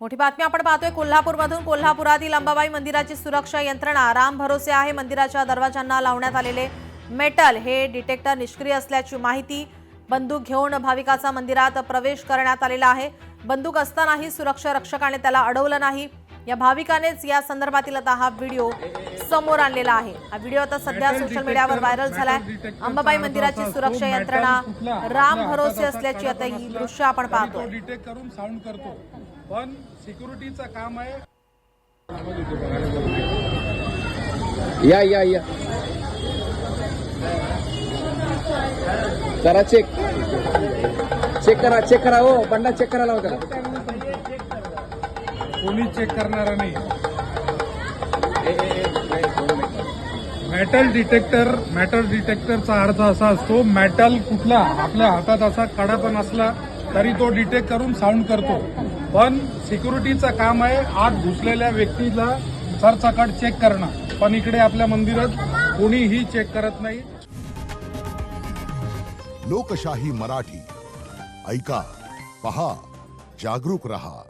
मोठी बातमी आपण पाहतोय कोल्हापूरमधून। कोल्हापुरातील अंबाबाई मंदिराची सुरक्षा यंत्रणा राम भरोसे आहे। मंदिराच्या दरवाजांना लावण्यात आलेले मेटल हे डिटेक्टर निष्क्रिय असल्याची माहिती। बंदूक घेऊन भाविकाचा मंदिरात प्रवेश करण्यात आलेला आहे। बंदूक असतानाही सुरक्षा रक्षकाने त्याला अडवलं नाही। या भाविकानेच या संदर्भातील आता हा व्हिडिओ समोर आणलेला आहे। हा व्हिडिओ आता सध्या सोशल मीडियावर व्हायरल झालाय। अंबाबाई मंदिराची सुरक्षा यंत्रणा राम भरोसे असल्याची आता ही दृश्य आपण पाहतोय। डिटेक्ट करून साऊंड करतो, पण सिक्युरिटीचं काम आहे। या जरा चेक करा हो बंडा चेक करायला होता। कोणी चेक करणार नाही। मेटल डिटेक्टरचा अर्थ असा असतो, मेटल कुठला आपल्या हातात असा कडा पण असला तरी तो डिटेक्ट करून साऊंड करतो, पण सिक्युरिटीचं काम आहे आत घुसलेल्या व्यक्तीला सरसकट चेक करणं। पण इकडे आपल्या मंदिरात कोणीही चेक करत नाही। लोकशाही मराठी ऐका, पहा, जागरूक रहा।